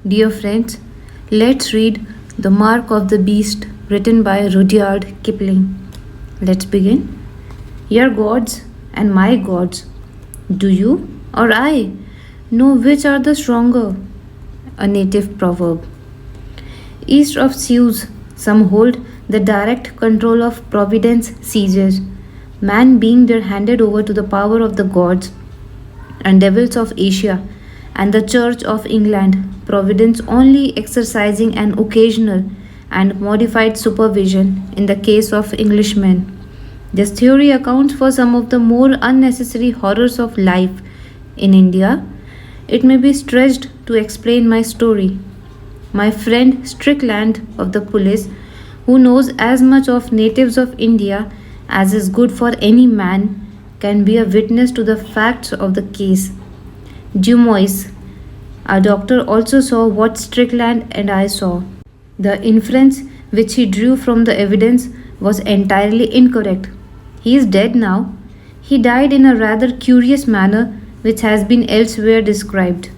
Dear friends, let's read The Mark of the Beast written by Rudyard Kipling. Let's begin. Your gods and my gods, do you or I know which are the stronger? A native proverb. East of Suez, some hold the direct control of Providence seizures, man being there handed over to the power of the gods and devils of Asia and the Church of England, Providence only exercising an occasional and modified supervision in the case of Englishmen. This theory accounts for some of the more unnecessary horrors of life in India. It may be stretched to explain my story. My friend Strickland of the police, who knows as much of natives of India as is good for any man, can be a witness to the facts of the case. Dumois, our doctor, also saw what Strickland and I saw. The inference which he drew from the evidence was entirely incorrect. He is dead now. He died in a rather curious manner which has been elsewhere described.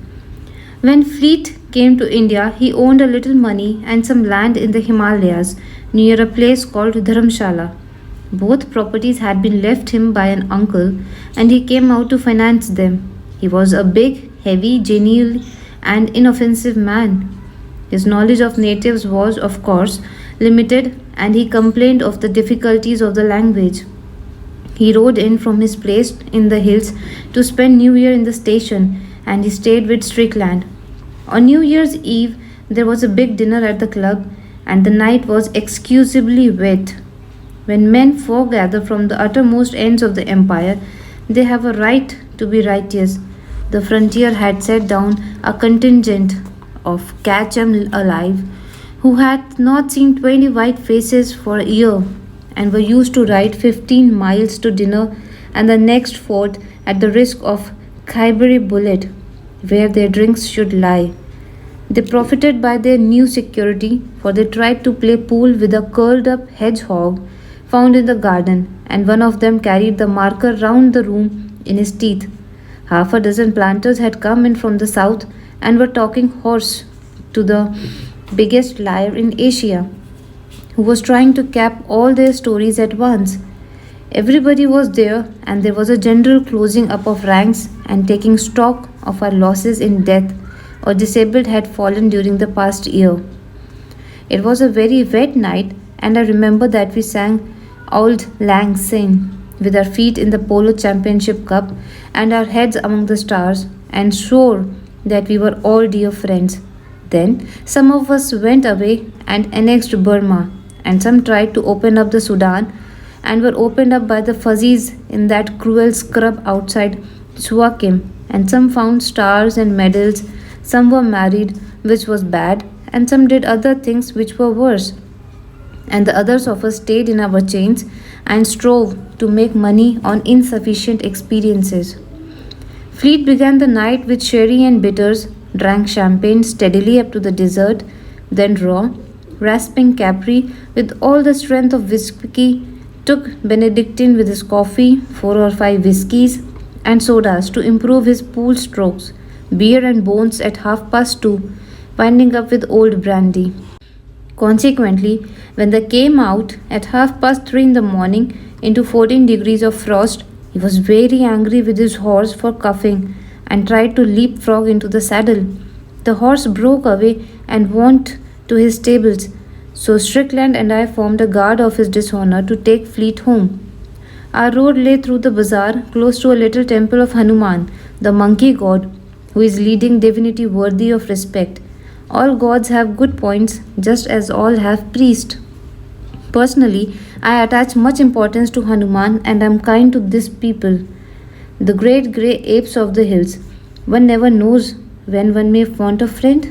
When Fleete came to India, he owned a little money and some land in the Himalayas near a place called Dharamshala. Both properties had been left him by an uncle, and he came out to finance them. He was a big, heavy, genial, and inoffensive man. His knowledge of natives was, of course, limited, and he complained of the difficulties of the language. He rode in from his place in the hills to spend New Year in the station, and he stayed with Strickland. On New Year's Eve, there was a big dinner at the club, and the night was excusably wet. When men foregather from the uttermost ends of the empire, they have a right to be righteous. The frontier had set down a contingent of catch 'em alive who had not seen 20 white faces for a year and were used to ride 15 miles to dinner and the next fort at the risk of Khyber bullet, where their drinks should lie. They profited by their new security, for they tried to play pool with a curled up hedgehog found in the garden, and one of them carried the marker round the room in his teeth. Half a dozen planters had come in from the south and were talking horse to the biggest liar in Asia, who was trying to cap all their stories at once. Everybody was there, and there was a general closing up of ranks and taking stock of our losses in death or disabled had fallen during the past year. It was a very wet night, and I remember that we sang Auld Lang Syne with our feet in the Polo Championship Cup and our heads among the stars, and swore that we were all dear friends. Then some of us went away and annexed Burma, and some tried to open up the Sudan and were opened up by the fuzzies in that cruel scrub outside Suakim, and some found stars and medals, some were married, which was bad, and some did other things which were worse. And the others of us stayed in our chains and strove to make money on insufficient experiences. Fleete began the night with sherry and bitters, drank champagne steadily up to the dessert, then raw, rasping Capri with all the strength of whiskey, took Benedictine with his coffee, 4 or 5 whiskies, and sodas to improve his pool strokes, beer and bones at 2:30, winding up with old brandy. Consequently, when they came out at 3:30 in the morning into 14 degrees of frost, he was very angry with his horse for coughing and tried to leapfrog into the saddle. The horse broke away and went to his stables, so Strickland and I formed a guard of his dishonor to take Fleete home. Our road lay through the bazaar close to a little temple of Hanuman, the monkey god, who is leading divinity worthy of respect. All gods have good points, just as all have priests. Personally, I attach much importance to Hanuman and am kind to this people, the great grey apes of the hills. One never knows when one may want a friend.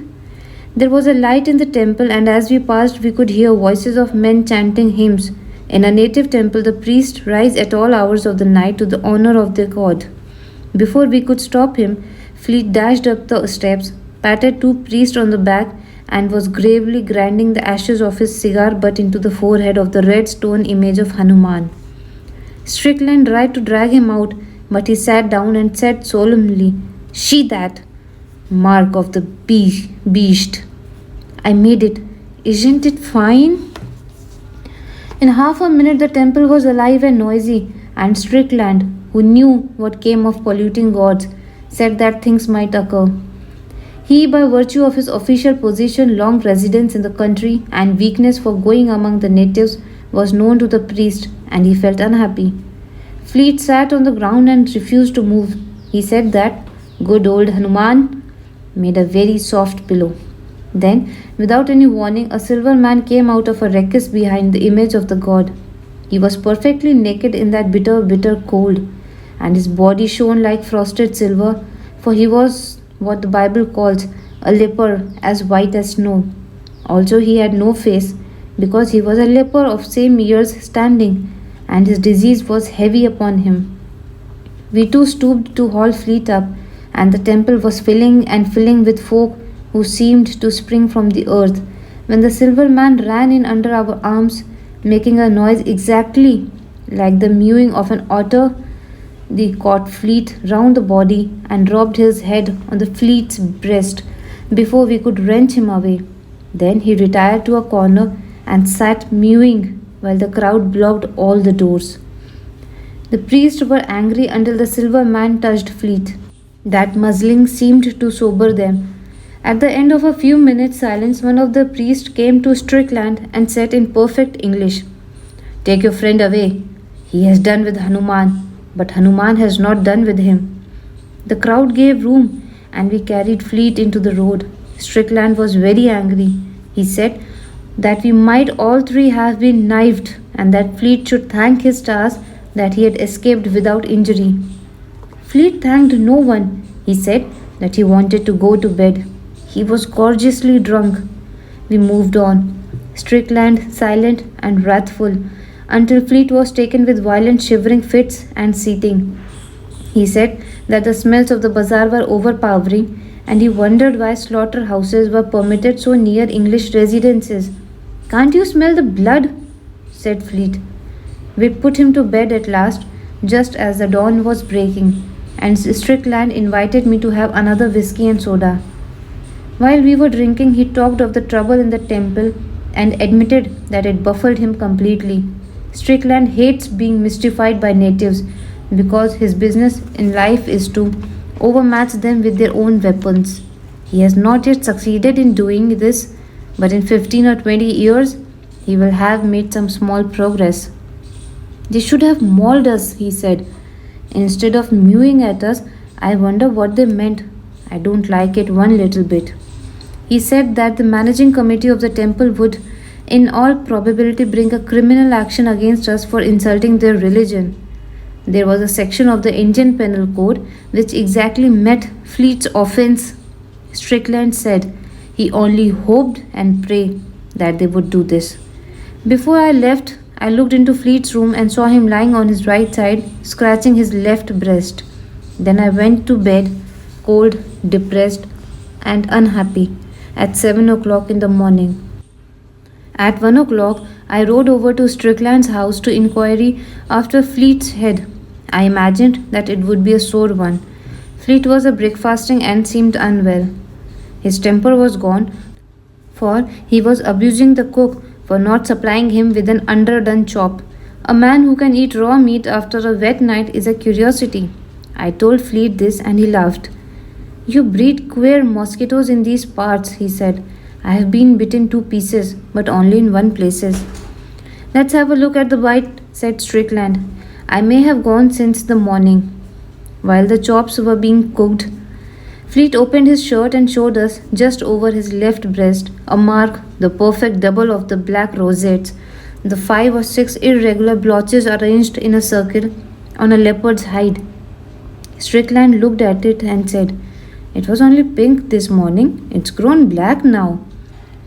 There was a light in the temple, and as we passed, we could hear voices of men chanting hymns. In a native temple, the priests rise at all hours of the night to the honor of their god. Before we could stop him, Fleete dashed up the steps, patted 2 priests on the back, and was gravely grinding the ashes of his cigar butt into the forehead of the red stone image of Hanuman. Strickland tried to drag him out, but he sat down and said solemnly, "She that." Mark of the beast. I made it. Isn't it fine? In half a minute, the temple was alive and noisy, and Strickland, who knew what came of polluting gods, said that things might occur. He, by virtue of his official position, long residence in the country, and weakness for going among the natives, was known to the priest, and he felt unhappy. Fleete sat on the ground and refused to move. He said that good old Hanuman made a very soft pillow. Then, without any warning, a silver man came out of a recess behind the image of the god. He was perfectly naked in that bitter cold, and his body shone like frosted silver, for he was what the Bible calls a leper, as white as snow. Also, he had no face, because he was a leper of same years standing, and his disease was heavy upon him. We too stooped to haul Fleete up, and the temple was filling with folk who seemed to spring from the earth, when the silver man ran in under our arms, making a noise exactly like the mewing of an otter. They caught Fleete round the body and dropped his head on the Fleete's breast before we could wrench him away. Then he retired to a corner and sat mewing while the crowd blocked all the doors. The priests were angry until the silver man touched Fleete. That muzzling seemed to sober them. At the end of a few minutes' silence, one of the priests came to Strickland and said in perfect English, "Take your friend away. He has done with Hanuman, but Hanuman has not done with him." The crowd gave room, and we carried Fleete into the road. Strickland was very angry. He said that we might all three have been knifed, and that Fleete should thank his stars that he had escaped without injury. Fleete thanked no one. He said that he wanted to go to bed. He was gorgeously drunk. We moved on, Strickland silent and wrathful, until Fleete was taken with violent shivering fits and seething. He said that the smells of the bazaar were overpowering, and he wondered why slaughterhouses were permitted so near English residences. "Can't you smell the blood?" said Fleete. We put him to bed at last, just as the dawn was breaking, and Strickland invited me to have another whisky and soda. While we were drinking, he talked of the trouble in the temple and admitted that it baffled him completely. Strickland hates being mystified by natives because his business in life is to overmatch them with their own weapons. He has not yet succeeded in doing this, but in 15 or 20 years, he will have made some small progress. "They should have mauled us," he said, "instead of mewing at us. I wonder what they meant. I don't like it one little bit." He said that the managing committee of the temple would, in all probability, bring a criminal action against us for insulting their religion. There was a section of the Indian Penal Code which exactly met Fleete's offense. Strickland said he only hoped and prayed that they would do this. Before I left, I looked into Fleete's room and saw him lying on his right side, scratching his left breast. Then I went to bed, cold, depressed, and unhappy, at 7 o'clock in the morning. At 1 o'clock, I rode over to Strickland's house to inquire after Fleete's head. I imagined that it would be a sore one. Fleete was breakfasting and seemed unwell. His temper was gone, for he was abusing the cook for not supplying him with an underdone chop. A man who can eat raw meat after a wet night is a curiosity. I told Fleete this, and he laughed. "You breed queer mosquitoes in these parts," he said. "I have been bitten 2 pieces, but only in 1 places." "Let's have a look at the bite," said Strickland. "I may have gone since the morning." While the chops were being cooked, Fleete opened his shirt and showed us, just over his left breast, a mark, the perfect double of the black rosettes, the 5 or 6 irregular blotches arranged in a circle on a leopard's hide. Strickland looked at it and said, "It was only pink this morning. It's grown black now."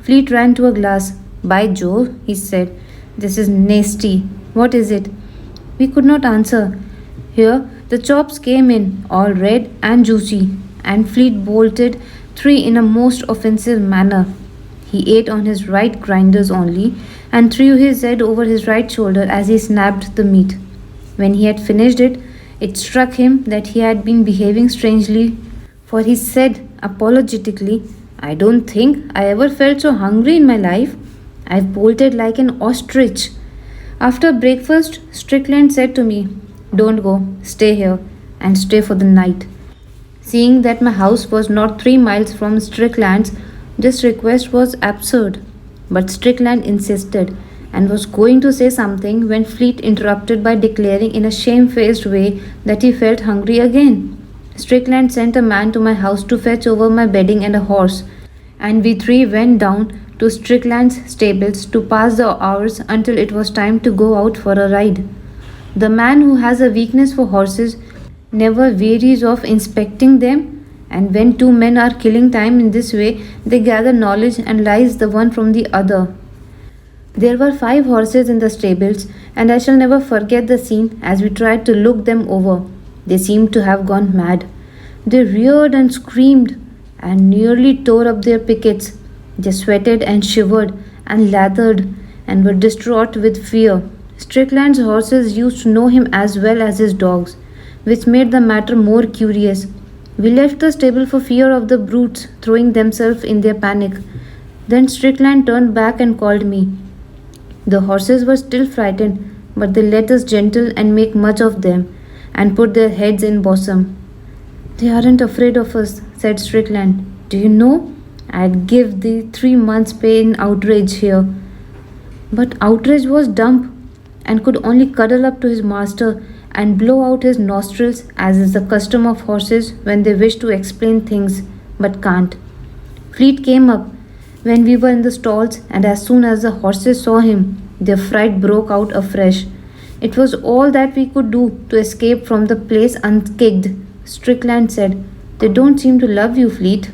Fleete ran to a glass. "By Jove," he said, "this is nasty. What is it?" We could not answer. Here the chops came in, all red and juicy, and Fleete bolted 3 in a most offensive manner. He ate on his right grinders only, and threw his head over his right shoulder as he snapped the meat. When he had finished it, it struck him that he had been behaving strangely, for he said apologetically. I don't think I ever felt so hungry in my life. I've bolted like an ostrich. After breakfast, Strickland said to me, "Don't go, stay here, and stay for the night." Seeing that my house was not 3 miles from Strickland's, this request was absurd. But Strickland insisted and was going to say something when Fleete interrupted by declaring in a shamefaced way that he felt hungry again. Strickland sent a man to my house to fetch over my bedding and a horse, and we three went down to Strickland's stables to pass the hours until it was time to go out for a ride. The man who has a weakness for horses never wearies of inspecting them, and when two men are killing time in this way, they gather knowledge and lies the one from the other. There were 5 horses in the stables, and I shall never forget the scene as we tried to look them over. They seemed to have gone mad. They reared and screamed and nearly tore up their pickets. They sweated and shivered and lathered and were distraught with fear. Strickland's horses used to know him as well as his dogs, which made the matter more curious. We left the stable for fear of the brutes throwing themselves in their panic. Then Strickland turned back and called me. The horses were still frightened, but they let us gentle and make much of them, and put their heads in bosom. "They aren't afraid of us," said Strickland. "Do you know, I'd give thee 3 months' pay in outrage here." But outrage was dumb, and could only cuddle up to his master and blow out his nostrils, as is the custom of horses when they wish to explain things, but can't. Fleete came up when we were in the stalls, and as soon as the horses saw him, their fright broke out afresh. It was all that we could do to escape from the place unkicked. Strickland said, "They don't seem to love you, Fleete."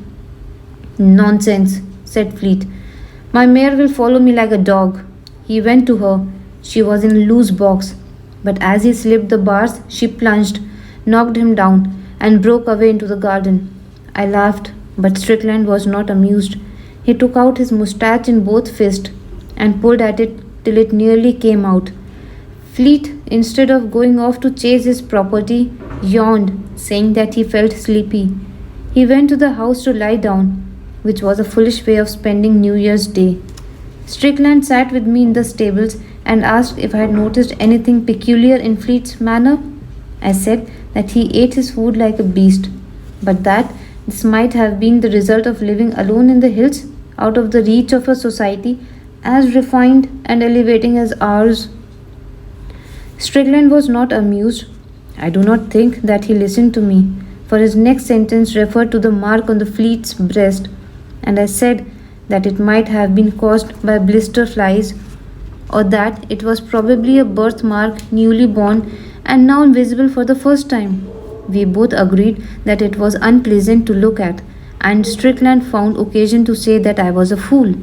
"Nonsense," said Fleete. "My mare will follow me like a dog." He went to her. She was in a loose box, but as he slipped the bars, she plunged, knocked him down, and broke away into the garden. I laughed, but Strickland was not amused. He took out his moustache in both fists and pulled at it till it nearly came out. Fleete, instead of going off to chase his property, yawned, saying that he felt sleepy. He went to the house to lie down, which was a foolish way of spending New Year's Day. Strickland sat with me in the stables and asked if I had noticed anything peculiar in Fleete's manner. I said that he ate his food like a beast, but that this might have been the result of living alone in the hills, out of the reach of a society as refined and elevating as ours. Strickland was not amused. I do not think that he listened to me, for his next sentence referred to the mark on the Fleete's breast, and I said that it might have been caused by blister flies, or that it was probably a birthmark newly born and now visible for the first time. We both agreed that it was unpleasant to look at, and Strickland found occasion to say that I was a fool.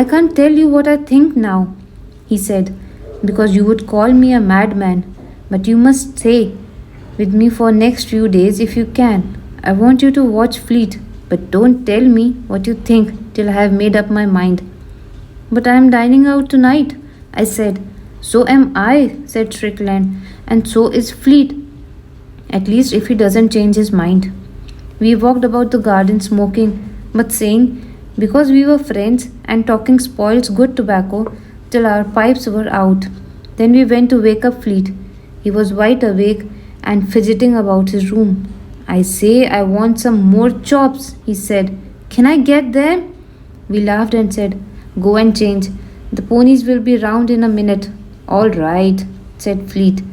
"I can't tell you what I think now," he said, "because you would call me a madman, but you must stay with me for next few days if you can. I want you to watch Fleete, but don't tell me what you think till I have made up my mind." "But I am dining out tonight," I said. "So am I," said Strickland, "and so is Fleete, at least if he doesn't change his mind." We walked about the garden smoking, but saying, because we were friends, and talking spoils good tobacco till our pipes were out. Then we went to wake up Fleete. He was wide awake and fidgeting about his room. "I say, I want some more chops," he said. "Can I get them?" We laughed and said, "Go and change. The ponies will be round in a minute." "All right," said Fleete.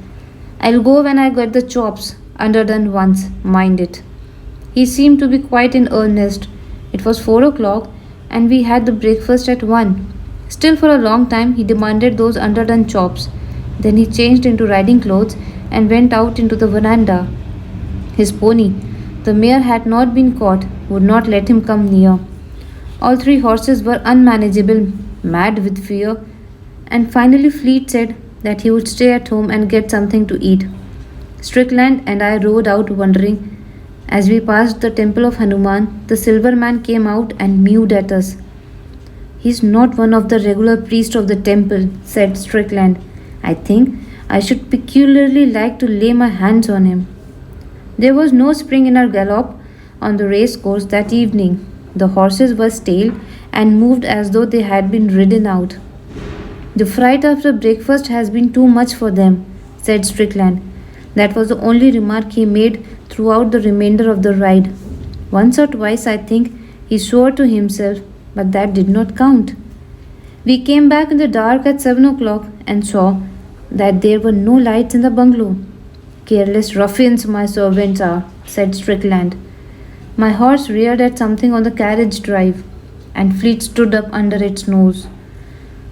"I'll go when I get the chops, underdone once, mind it." He seemed to be quite in earnest. It was 4 o'clock, and we had the breakfast at 1. Still for a long time he demanded those underdone chops. Then he changed into riding clothes and went out into the veranda. His pony, the mare had not been caught, would not let him come near. All 3 horses were unmanageable, mad with fear, and finally Fleete said that he would stay at home and get something to eat. Strickland and I rode out wondering. As we passed the temple of Hanuman, the silver man came out and mewed at us. "He's not one of the regular priests of the temple," said Strickland. "I think I should peculiarly like to lay my hands on him." There was no spring in our gallop. on the race course that evening. The horses were stale and moved as though they had been ridden out. The fright after breakfast has been too much for them, said Strickland. That was the only remark he made throughout the remainder of the ride. Once or twice, I think, he swore to himself, but that did not count. We came back in the dark at 7 o'clock and saw that there were no lights in the bungalow. Careless ruffians my servants are, said Strickland. My horse reared at something on the carriage drive, and Fleete stood up under its nose.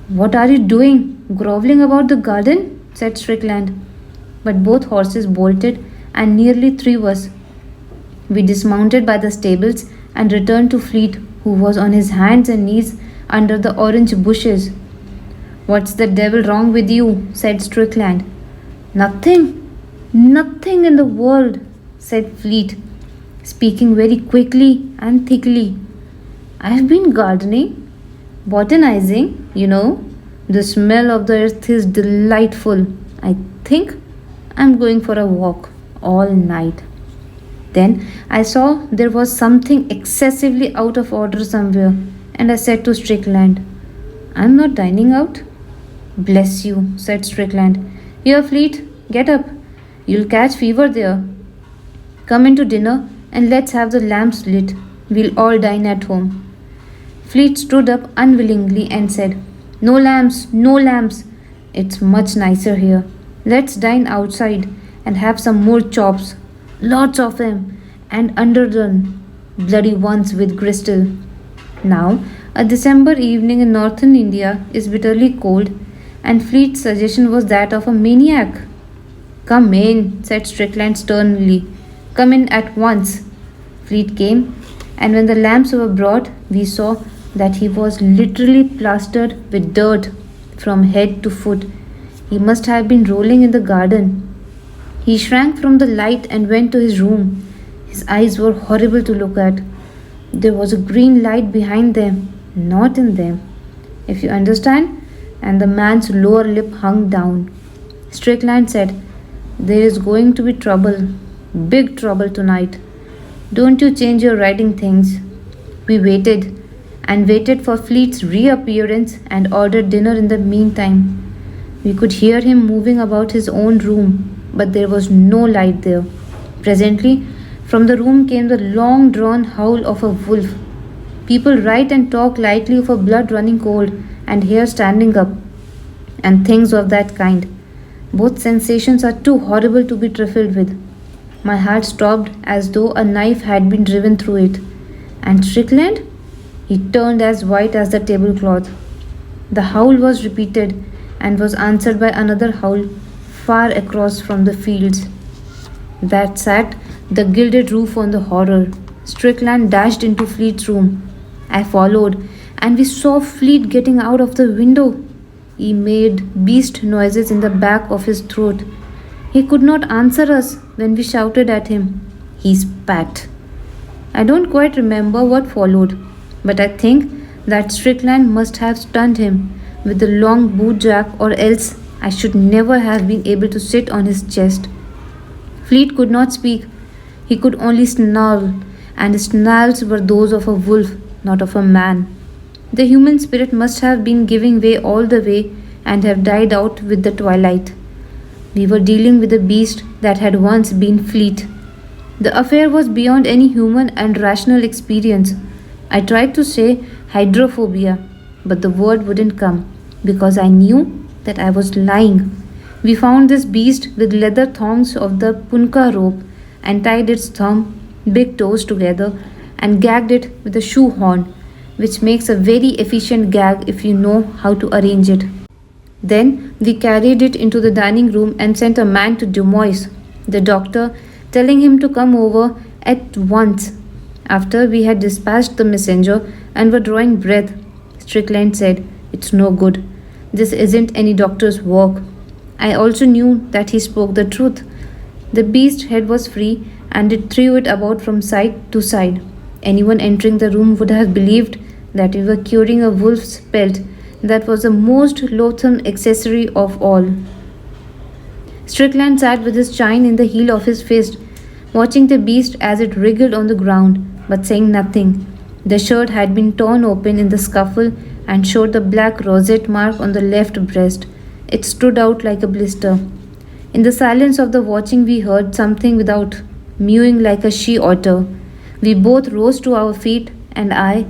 What are you doing? Grovelling about the garden? Said Strickland. But both horses bolted, and nearly three of us. We dismounted by the stables and returned to Fleete, who was on his hands and knees under the orange bushes. What's the devil wrong with you? Said Strickland. Nothing. Nothing in the world, said Fleete, speaking very quickly and thickly. I have been gardening, botanizing, you know. The smell of the earth is delightful. I think I'm going for a walk all night. Then I saw there was something excessively out of order somewhere, and I said to Strickland, I'm not dining out. Bless you, said Strickland. Here, Fleete, get up. You'll catch fever there. Come in to dinner and let's have the lamps lit. We'll all dine at home. Fleete stood up unwillingly and said, No lamps, no lamps. It's much nicer here. Let's dine outside and have some more chops. Lots of them, and underdone. Bloody ones with gristle. Now, a December evening in northern India is bitterly cold, and Fleete's suggestion was that of a maniac. Come in, said Strickland sternly. Come in at once. Fleete came, and when the lamps were brought, we saw that he was literally plastered with dirt from head to foot. He must have been rolling in the garden. He shrank from the light and went to his room. His eyes were horrible to look at. There was a green light behind them, not in them, if you understand, and the man's lower lip hung down. Strickland said, There is going to be trouble, big trouble tonight. Don't you change your riding things. We waited and waited for Fleete's reappearance and ordered dinner in the meantime. We could hear him moving about his own room, but there was no light there. Presently, from the room came the long-drawn howl of a wolf. People write and talk lightly of a blood running cold and hair standing up, and things of that kind. Both sensations are too horrible to be trifled with. My heart stopped as though a knife had been driven through it. And Strickland? He turned as white as the tablecloth. The howl was repeated and was answered by another howl far across from the fields. That sat the gilded roof on the horror. Strickland dashed into Fleete's room. I followed, and we saw Fleete getting out of the window. He made beast noises in the back of his throat. He could not answer us when we shouted at him. He spat. I don't quite remember what followed, but I think that Strickland must have stunned him with the long boot jack, or else I should never have been able to sit on his chest. Fleete could not speak. He could only snarl, and his snarls were those of a wolf, not of a man. The human spirit must have been giving way all the way and have died out with the twilight. We were dealing with a beast that had once been Fleete. The affair was beyond any human and rational experience. I tried to say hydrophobia, but the word wouldn't come, because I knew that I was lying. We found this beast with leather thongs of the punka rope and tied its big toes together and gagged it with a shoe horn, which makes a very efficient gag if you know how to arrange it. Then we carried it into the dining room and sent a man to Dumois, the doctor, telling him to come over at once. After we had dispatched the messenger and were drawing breath, Strickland said, It's no good. This isn't any doctor's work. I also knew that he spoke the truth. The beast's head was free, and it threw it about from side to side. Anyone entering the room would have believed that we were curing a wolf's pelt. That was the most loathsome accessory of all. Strickland sat with his chin in the heel of his fist, watching the beast as it wriggled on the ground, but saying nothing. The shirt had been torn open in the scuffle and showed the black rosette mark on the left breast. It stood out like a blister. In the silence of the watching, we heard something without, mewing like a she otter. We both rose to our feet, and I,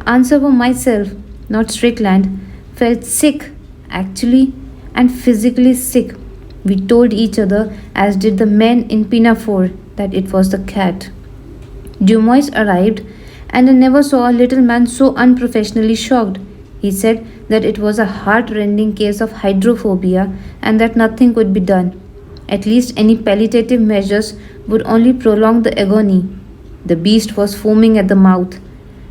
answer for myself, not Strickland, felt sick, actually, and physically sick. We told each other, as did the men in Pinafore, that it was the cat. Dumois arrived, and I never saw a little man so unprofessionally shocked. He said that it was a heart-rending case of hydrophobia and that nothing could be done. At least any palliative measures would only prolong the agony. The beast was foaming at the mouth.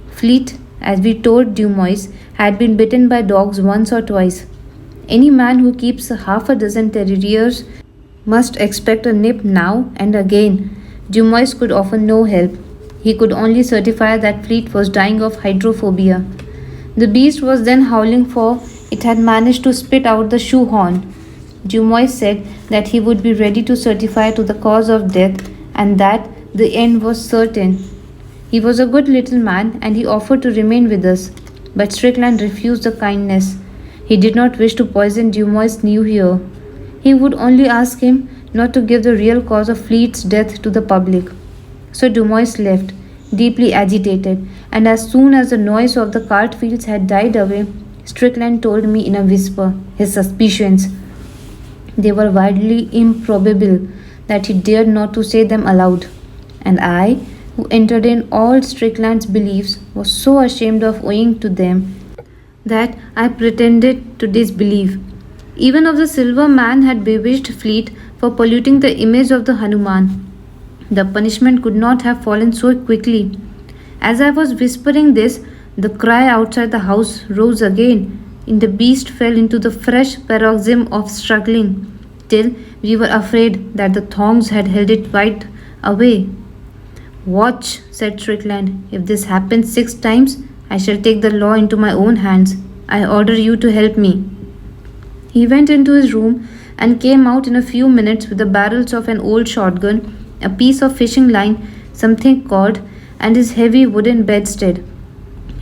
Fleete, as we told Dumois, had been bitten by dogs once or twice. Any man who keeps half a dozen terriers must expect a nip now and again. Dumois could offer no help. He could only certify that Fleete was dying of hydrophobia. The beast was then howling, for it had managed to spit out the shoehorn. Dumois said that he would be ready to certify to the cause of death and that the end was certain. He was a good little man and he offered to remain with us, but Strickland refused the kindness. He did not wish to poison Dumois' new ear. He would only ask him not to give the real cause of Fleete's death to the public. So Dumois left, deeply agitated, and as soon as the noise of the cartwheels had died away, Strickland told me in a whisper his suspicions. They were wildly improbable that he dared not to say them aloud, and I, who entertained all Strickland's beliefs, was so ashamed of owing to them that I pretended to disbelieve. Even if the silver man had bewitched Fleete for polluting the image of the Hanuman, the punishment could not have fallen so quickly. As I was whispering this, the cry outside the house rose again, and the beast fell into the fresh paroxysm of struggling, till we were afraid that the thongs had held it quite away. "Watch," said Strickland. "If this happens 6 times, I shall take the law into my own hands. I order you to help me." He went into his room and came out in a few minutes with the barrels of an old shotgun, a piece of fishing line, some thick cord, and his heavy wooden bedstead.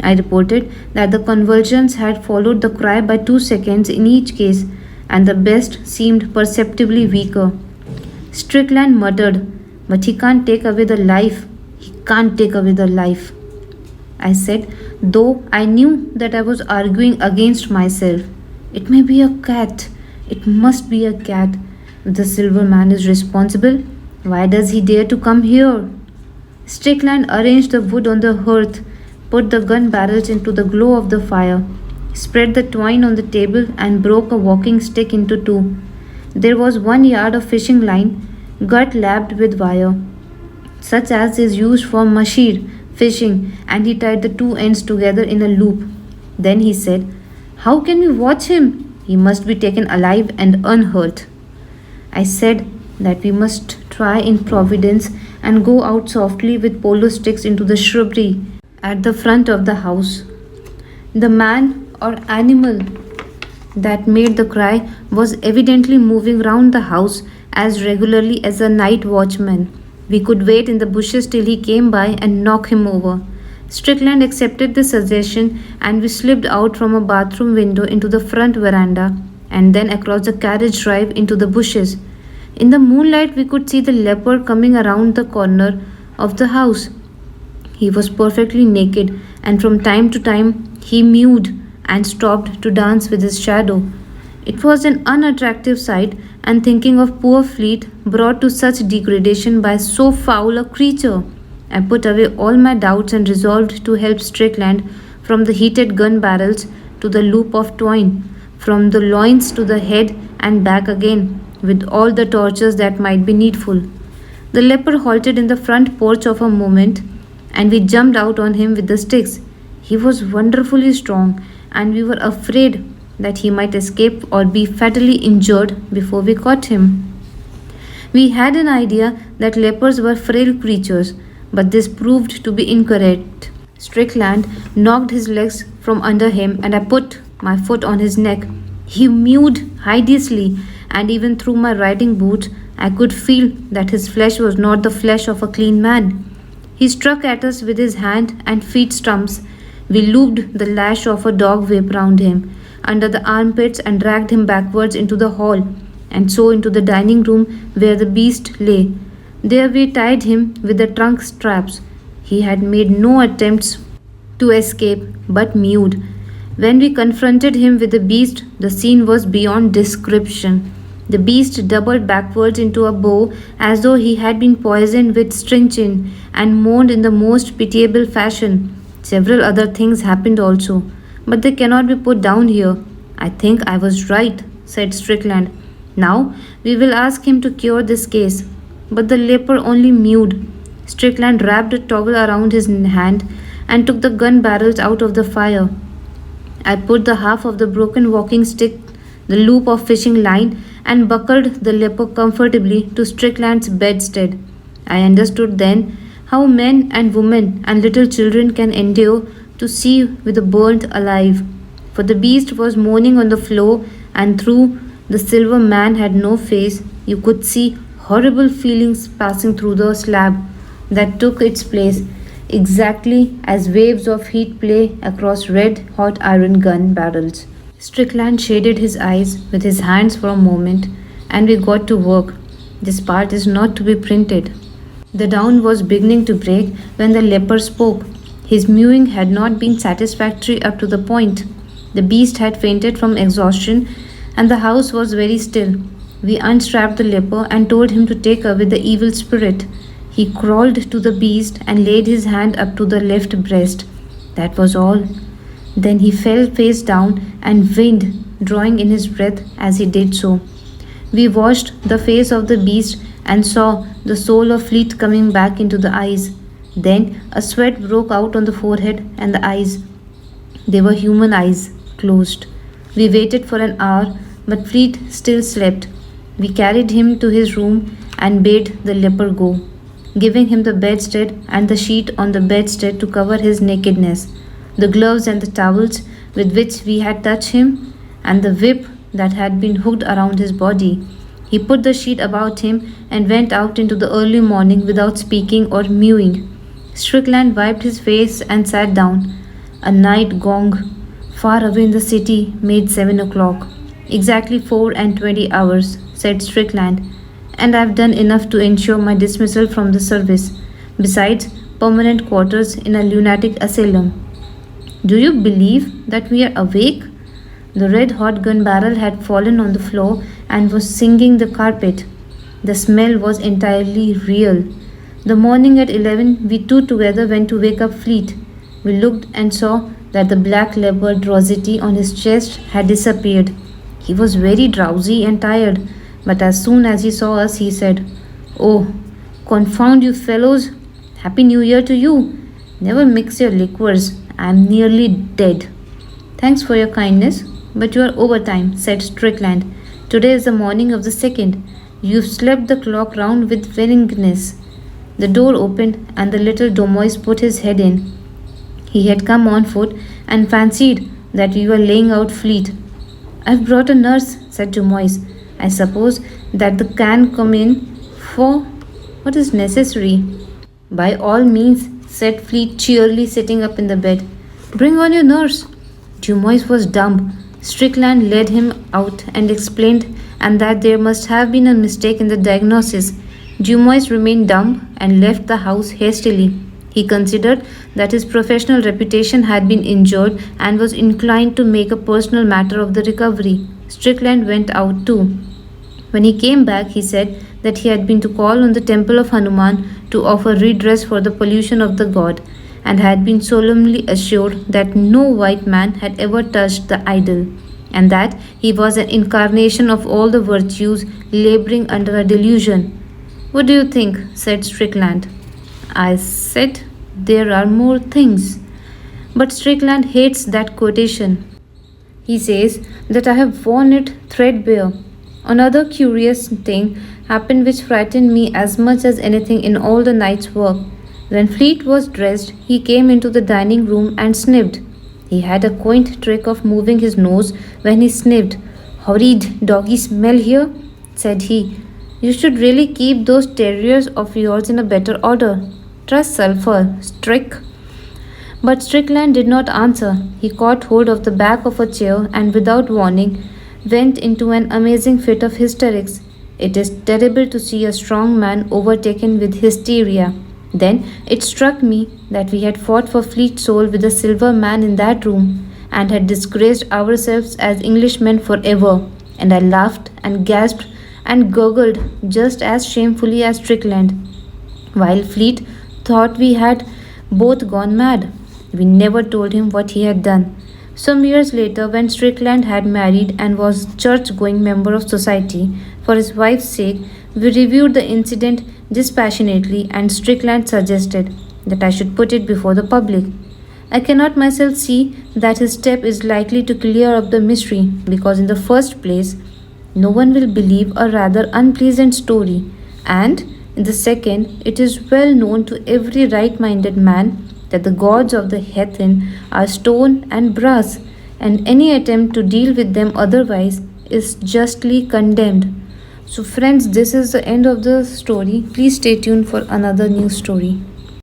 I reported that the convulsions had followed the cry by 2 seconds in each case, and the best seemed perceptibly weaker. Strickland muttered, "But he can't take away the life. He can't take away the life." I said, though I knew that I was arguing against myself. "It may be a cat. It must be a cat. If the silver man is responsible, why does he dare to come here?" Strickland arranged the wood on the hearth, put the gun barrels into the glow of the fire, spread the twine on the table, and broke a walking stick into 2. There was 1 yard of fishing line, gut lapped with wire, such as is used for mashir fishing, and he tied the 2 ends together in a loop. Then he said, "How can we watch him? He must be taken alive and unhurt." I said that we must try in Providence and go out softly with polo sticks into the shrubbery at the front of the house. The man or animal that made the cry was evidently moving round the house as regularly as a night watchman. We could wait in the bushes till he came by and knock him over. Strickland accepted the suggestion, and we slipped out from a bathroom window into the front veranda and then across the carriage drive into the bushes. In the moonlight, we could see the leper coming around the corner of the house. He was perfectly naked, and from time to time he mewed and stopped to dance with his shadow. It was an unattractive sight, and thinking of poor Fleete brought to such degradation by so foul a creature, I put away all my doubts and resolved to help Strickland from the heated gun barrels to the loop of twine, from the loins to the head and back again, with all the tortures that might be needful. The leper halted in the front porch of a moment, and we jumped out on him with the sticks. He was wonderfully strong, and we were afraid that he might escape or be fatally injured before we caught him. We had an idea that lepers were frail creatures, but this proved to be incorrect. Strickland knocked his legs from under him, and I put my foot on his neck. He mewed hideously, and even through my riding boots, I could feel that his flesh was not the flesh of a clean man. He struck at us with his hand and feet stumps. We looped the lash of a dog whip round him under the armpits and dragged him backwards into the hall, and so into the dining room where the beast lay. There we tied him with the trunk straps. He had made no attempts to escape, but mewed. When we confronted him with the beast, the scene was beyond description. The beast doubled backwards into a bow as though he had been poisoned with strychnine and moaned in the most pitiable fashion. Several other things happened also, but they cannot be put down here. I think I was right, said Strickland. Now we will ask him to cure this case. But the leper only mewed. Strickland wrapped a towel around his hand and took the gun barrels out of the fire. I put the half of the broken walking stick, the loop of fishing line, and buckled the leper comfortably to Strickland's bedstead. I understood then how men and women and little children can endure to see with the burnt alive. For the beast was moaning on the floor, and through the silver man had no face, you could see horrible feelings passing through the slab that took its place, exactly as waves of heat play across red hot iron gun barrels. Strickland shaded his eyes with his hands for a moment, and we got to work. This part is not to be printed. The dawn was beginning to break when the leper spoke. His mewing had not been satisfactory up to the point. The beast had fainted from exhaustion, and the house was very still. We unstrapped the leper and told him to take away the evil spirit. He crawled to the beast and laid his hand up to the left breast. That was all. Then he fell face down and whined, drawing in his breath as he did so. We washed the face of the beast and saw the soul of Fleete coming back into the eyes. Then a sweat broke out on the forehead and the eyes. They were human eyes, closed. We waited for an hour, but Fleete still slept. We carried him to his room and bade the leper go, giving him the bedstead and the sheet on the bedstead to cover his nakedness, the gloves and the towels with which we had touched him, and the whip that had been hooked around his body. He put the sheet about him and went out into the early morning without speaking or mewing. Strickland wiped his face and sat down. A night gong far away in the city made 7 o'clock. Exactly 24 hours, said Strickland, and I've done enough to ensure my dismissal from the service, besides permanent quarters in a lunatic asylum. Do you believe that we are awake? The red-hot gun barrel had fallen on the floor and was singing the carpet. The smell was entirely real. The morning at 11, we two together went to wake up Fleete. We looked and saw that the black leopard rosette on his chest had disappeared. He was very drowsy and tired, but as soon as he saw us, he said, "Oh, confound you fellows! Happy New Year to you! Never mix your liquors. I am nearly dead." "Thanks for your kindness, but you are overtime," said Strickland. "Today is the morning of the 2nd. You've slept the clock round with willingness." The door opened and the little Domois put his head in. He had come on foot and fancied that we were laying out Fleete. "I've brought a nurse," said Domois. "I suppose that the can come in for what is necessary." "By all means," said Fleete cheerily, sitting up in the bed. "Bring on your nurse." Dumois was dumb. Strickland led him out and explained and that there must have been a mistake in the diagnosis. Dumois remained dumb and left the house hastily. He considered that his professional reputation had been injured and was inclined to make a personal matter of the recovery. Strickland went out too. When he came back, he said that he had been to call on the temple of Hanuman to offer redress for the pollution of the god, and had been solemnly assured that no white man had ever touched the idol, and that he was an incarnation of all the virtues laboring under a delusion. "What do you think?" said Strickland. I said, "There are more things." But Strickland hates that quotation. He says that I have worn it threadbare. Another curious thing happened which frightened me as much as anything in all the night's work. When Fleete was dressed, he came into the dining room and sniffed. He had a quaint trick of moving his nose when he sniffed, "Horrid doggy smell here," said he. "You should really keep those terriers of yours in a better order. Trust sulphur, Strick." But Strickland did not answer. He caught hold of the back of a chair and, without warning, went into an amazing fit of hysterics. It is terrible to see a strong man overtaken with hysteria. Then it struck me that we had fought for Fleet soul with the silver man in that room, and had disgraced ourselves as Englishmen forever, and I laughed and gasped and gurgled just as shamefully as Strickland, while Fleet thought we had both gone mad. We never told him what he had done. Some years later, when Strickland had married and was a church going member of society, for his wife's sake, we reviewed the incident dispassionately, and Strickland suggested that I should put it before the public. I cannot myself see that his step is likely to clear up the mystery, because, in the first place, no one will believe a rather unpleasant story, and, in the second, it is well known to every right minded man that the gods of the heathen are stone and brass, and any attempt to deal with them otherwise is justly condemned. So, friends, this is the end of the story. Please stay tuned for another new story.